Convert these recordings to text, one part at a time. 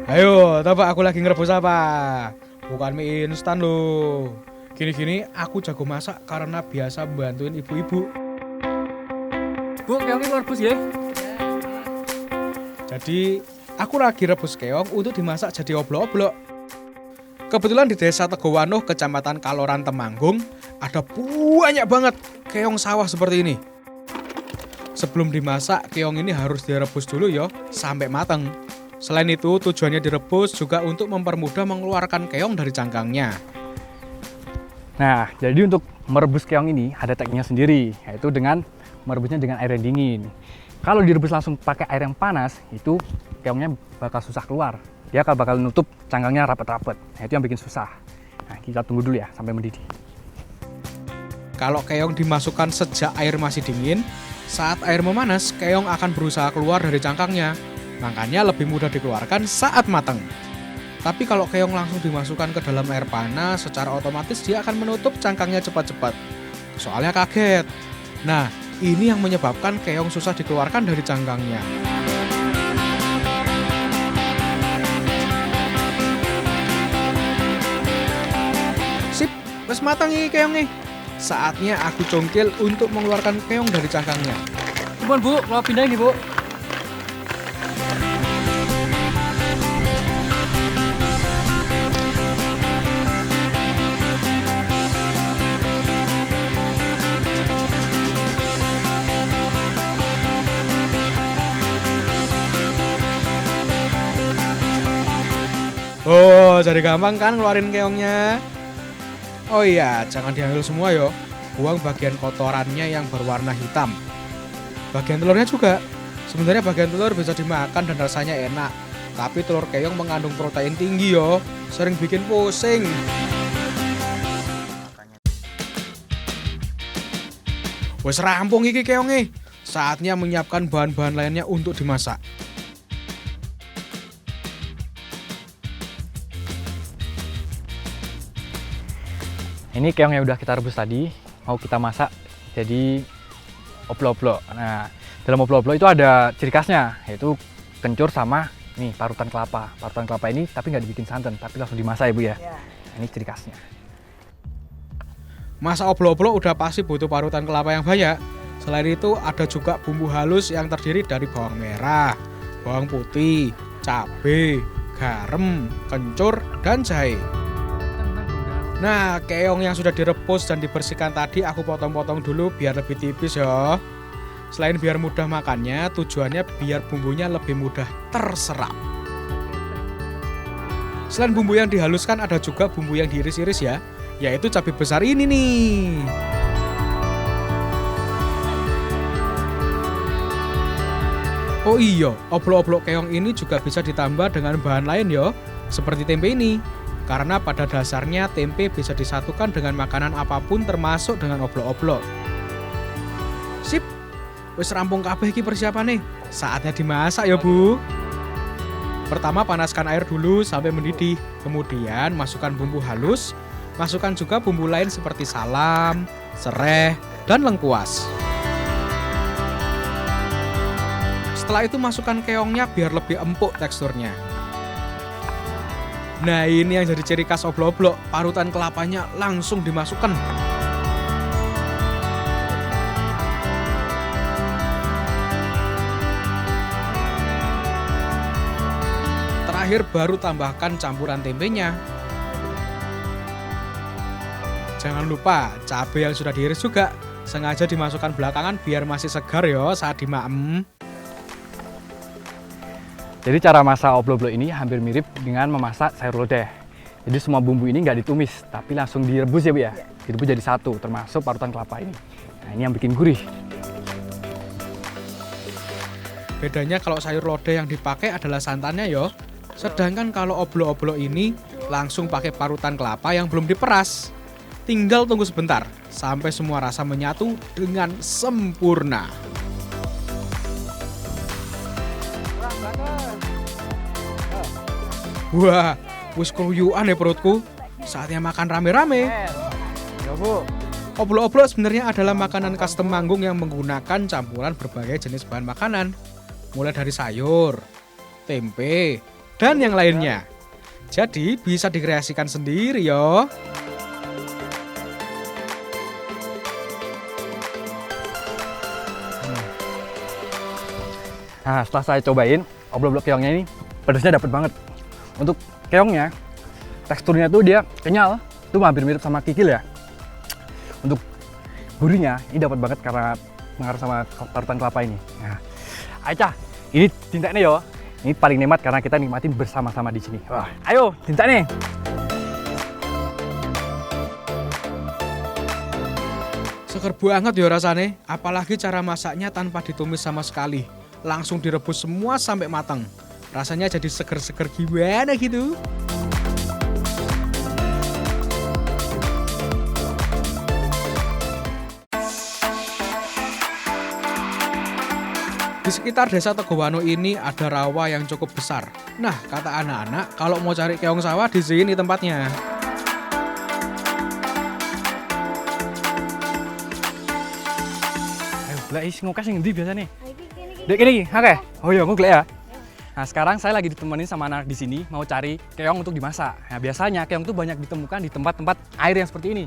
Ayo, tebak aku lagi ngerebus apa? Bukan mie instan loh. Gini-gini aku jago masak karena biasa bantuin ibu-ibu. Bu, keongnya keluar bus ya? Jadi, aku lagi rebus keong untuk dimasak jadi oblok-oblok. Kebetulan di desa Tegowanoh, kecamatan Kaloran, Temanggung, ada banyak banget keong sawah seperti ini. Sebelum dimasak, keong ini harus direbus dulu ya, sampai mateng. Selain itu, tujuannya direbus juga untuk mempermudah mengeluarkan keong dari cangkangnya. Nah, jadi untuk merebus keong ini ada tekniknya sendiri, yaitu dengan merebusnya dengan air yang dingin. Kalau direbus langsung pakai air yang panas, itu keongnya bakal susah keluar. Dia bakal nutup cangkangnya rapat-rapat. Nah, itu yang bikin susah. Nah, kita tunggu dulu ya sampai mendidih. Kalau keong dimasukkan sejak air masih dingin, saat air memanas, keong akan berusaha keluar dari cangkangnya. Makanya lebih mudah dikeluarkan saat matang. Tapi kalau keong langsung dimasukkan ke dalam air panas, secara otomatis dia akan menutup cangkangnya cepat-cepat. Soalnya kaget. Nah, ini yang menyebabkan keong susah dikeluarkan dari cangkangnya. Sip, wes matang nih keong nih. Saatnya aku congkel untuk mengeluarkan keong dari cangkangnya. Cuman Bu, mau pindah ini Bu. Oh, jadi gampang kan ngeluarin keongnya? Oh iya, jangan diambil semua yo. Buang bagian kotorannya yang berwarna hitam. Bagian telurnya juga. Sebenarnya bagian telur bisa dimakan dan rasanya enak. Tapi telur keong mengandung protein tinggi yo. Sering bikin pusing. Wes rampung iki keongnya. Saatnya menyiapkan bahan-bahan lainnya untuk dimasak. Ini keong yang udah kita rebus tadi, mau kita masak jadi oblok-oblok. Nah, dalam oblok-oblok itu ada ciri khasnya, yaitu kencur sama nih parutan kelapa. Parutan kelapa ini tapi nggak dibikin santan, tapi langsung dimasak ya Bu ya. Nah, ini ciri khasnya. Masak oblok-oblok udah pasti butuh parutan kelapa yang banyak. Selain itu ada juga bumbu halus yang terdiri dari bawang merah, bawang putih, cabai, garam, kencur, dan jahe. Nah, keong yang sudah direbus dan dibersihkan tadi aku potong-potong dulu biar lebih tipis ya. Selain biar mudah makannya, tujuannya biar bumbunya lebih mudah terserap. Selain bumbu yang dihaluskan, ada juga bumbu yang diiris-iris ya, yaitu cabai besar ini nih. Oh iya, oblok-oblok keong ini juga bisa ditambah dengan bahan lain ya, seperti tempe ini. Karena pada dasarnya tempe bisa disatukan dengan makanan apapun termasuk dengan oblok-oblok. Sip, wis rampung kabeh iki persiapane. Saatnya dimasak ya Bu. Pertama panaskan air dulu sampai mendidih. Kemudian masukkan bumbu halus. Masukkan juga bumbu lain seperti salam, sereh, dan lengkuas. Setelah itu masukkan keongnya biar lebih empuk teksturnya. Nah, ini yang jadi ciri khas oblok-oblok, parutan kelapanya langsung dimasukkan. Terakhir baru tambahkan campuran tempenya. Jangan lupa cabai yang sudah diiris juga sengaja dimasukkan belakangan biar masih segar ya saat dimaem. Jadi cara masak oblok-oblok ini hampir mirip dengan memasak sayur lodeh. Jadi semua bumbu ini nggak ditumis, tapi langsung direbus ya Bu ya. Direbus jadi satu, termasuk parutan kelapa ini. Nah, ini yang bikin gurih. Bedanya kalau sayur lodeh yang dipakai adalah santannya ya. Sedangkan kalau oblok-oblok ini langsung pakai parutan kelapa yang belum diperas. Tinggal tunggu sebentar sampai semua rasa menyatu dengan sempurna. Wah, wis keluyuan ya perutku. Saatnya makan rame-rame. Ya Bu. Oblok-oblok sebenarnya adalah makanan khas Temanggung yang menggunakan campuran berbagai jenis bahan makanan, mulai dari sayur, tempe, dan yang lainnya. Jadi bisa dikreasikan sendiri yo. Nah, setelah saya cobain, oblok-oblok keongnya ini pedasnya dapat banget. Untuk keongnya, teksturnya tuh dia kenyal, itu hampir mirip sama kikil ya. Untuk gurihnya, ini dapat banget karena pengaruh sama parutan kelapa ini. Nah, Aisyah, ini tinta nih yo. Ini paling nikmat karena kita nikmatin bersama-sama di sini. Wah, ayo tinta nih. Seger banget ya rasanya, apalagi cara masaknya tanpa ditumis sama sekali. Langsung direbus semua sampai matang. Rasanya jadi seger-seger gimana gitu. Di sekitar desa Tegowano ini ada rawa yang cukup besar. Nah, kata anak-anak, kalau mau cari keong sawah di sini tempatnya. Ayo, lah is ngokas yang ngendi biasa nih? Dek ini, oke. Oh iya, ngoklek ya. Nah, sekarang saya lagi ditemenin sama anak di sini mau cari keong untuk dimasak. Nah, biasanya keong itu banyak ditemukan di tempat-tempat air yang seperti ini.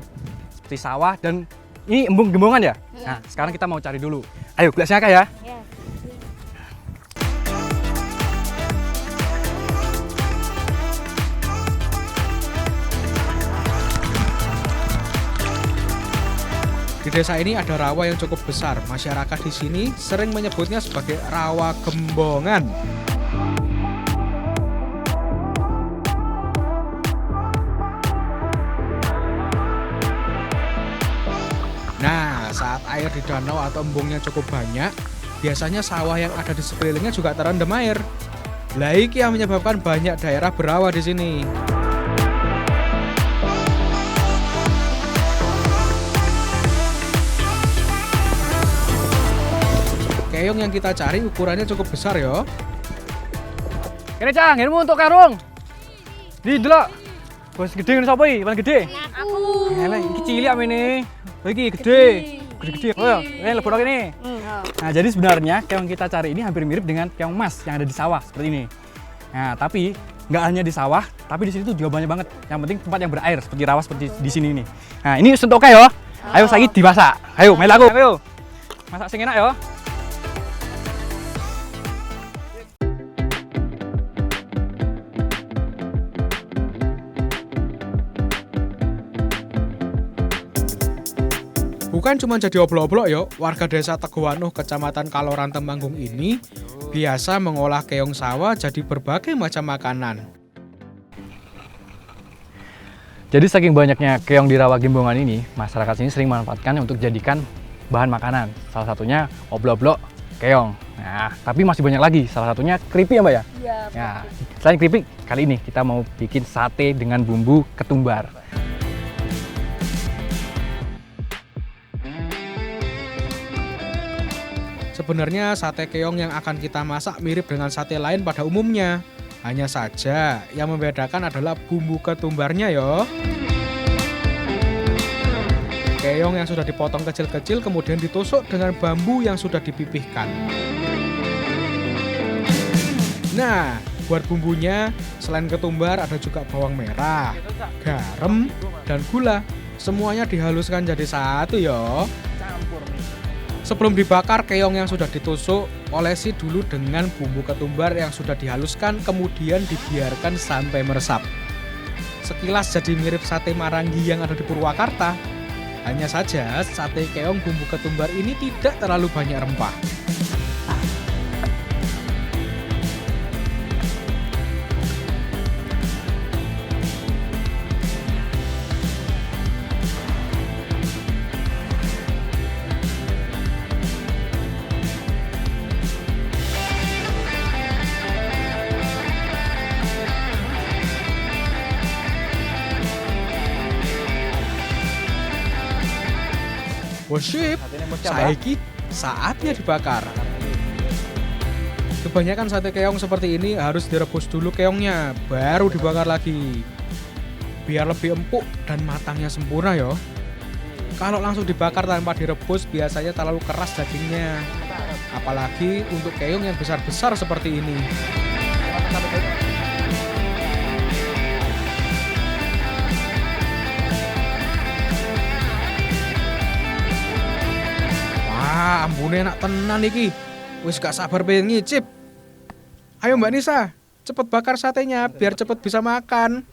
Seperti sawah dan ini embung-gembongan ya? Nah, sekarang kita mau cari dulu. Ayo, gelasnya Kak ya. Ya. Di desa ini ada rawa yang cukup besar. Masyarakat di sini sering menyebutnya sebagai rawa gembongan. Nah, saat air di danau atau embungnya cukup banyak, biasanya sawah yang ada di sekelilingnya juga terendam air. Lah iki yang menyebabkan banyak daerah berawa di sini. Keong yang kita cari ukurannya cukup besar ya. Kene Cang, ilmu untuk karung. Di delok. Bos gede ngene sapa iki? Paling gede. Aku. Elek iki cilik amene. Oh iki gede. Gede-gede. Oh ya, ini lebur kene. Nah, jadi sebenarnya keong kita cari ini hampir mirip dengan keong mas yang ada di sawah seperti ini. Nah, tapi nggak hanya di sawah, tapi di sini tuh juga banyak banget. Yang penting tempat yang berair seperti rawa seperti di sini nih. Nah, ini untuk ya. Ayo saiki dimasak. Ayo, main lagu. Ayo. Masak sing enak ya. Bukan cuma jadi oblok-oblok yo, warga desa Tegowano, Kecamatan Kaloran, Temanggung ini biasa mengolah keong sawah jadi berbagai macam makanan. Jadi saking banyaknya keong di rawa gembongan ini, masyarakat sini sering memanfaatkannya untuk jadikan bahan makanan. Salah satunya oblok-oblok keong. Nah, tapi masih banyak lagi. Salah satunya keripik ya Mbak ya? Iya. Nah, selain keripik, kali ini kita mau bikin sate dengan bumbu ketumbar. Sebenarnya sate keong yang akan kita masak mirip dengan sate lain pada umumnya. Hanya saja yang membedakan adalah bumbu ketumbarnya yo. Keong yang sudah dipotong kecil-kecil kemudian ditusuk dengan bambu yang sudah dipipihkan. Nah, buat bumbunya selain ketumbar ada juga bawang merah, garam, dan gula. Semuanya dihaluskan jadi satu yo. Sebelum dibakar, keong yang sudah ditusuk olesi dulu dengan bumbu ketumbar yang sudah dihaluskan, kemudian dibiarkan sampai meresap. Sekilas jadi mirip sate Marangi yang ada di Purwakarta. Hanya saja sate keong bumbu ketumbar ini tidak terlalu banyak rempah. Worship, saiki saatnya dibakar. Kebanyakan sate keong seperti ini harus direbus dulu keongnya, baru dibakar lagi. Biar lebih empuk dan matangnya sempurna ya. Kalau langsung dibakar tanpa direbus biasanya terlalu keras dagingnya. Apalagi untuk keong yang besar-besar seperti ini. Wah, ambune enak tenan iki. Wis gak sabar pengen ngicip. Ayo Mbak Nisa, cepet bakar satenya biar cepet bisa makan.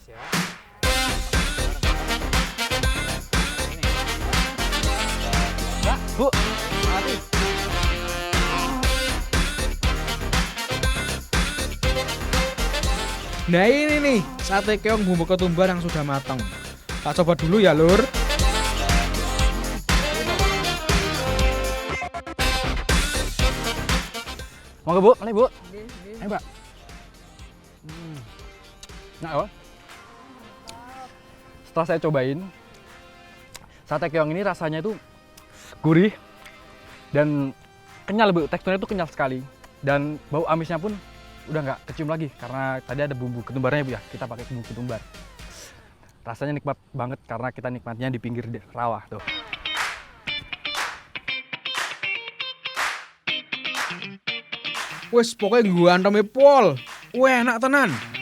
Bu, Nah ini nih, sate keong bumbu ketumbar yang sudah matang. Tak coba dulu ya lur. monggo Bu, mari Bu. Ayo Mbak. Nah, oh. Setelah saya cobain, sate keong ini rasanya itu gurih dan kenyal Bu, teksturnya itu kenyal sekali. Dan bau amisnya pun udah nggak kecium lagi karena tadi ada bumbu ketumbarnya Bu ya, kita pakai bumbu ketumbar. Rasanya nikmat banget karena kita nikmatnya di pinggir rawa tuh. Wes pokoknya gua anteme pol. Wah enak tenan.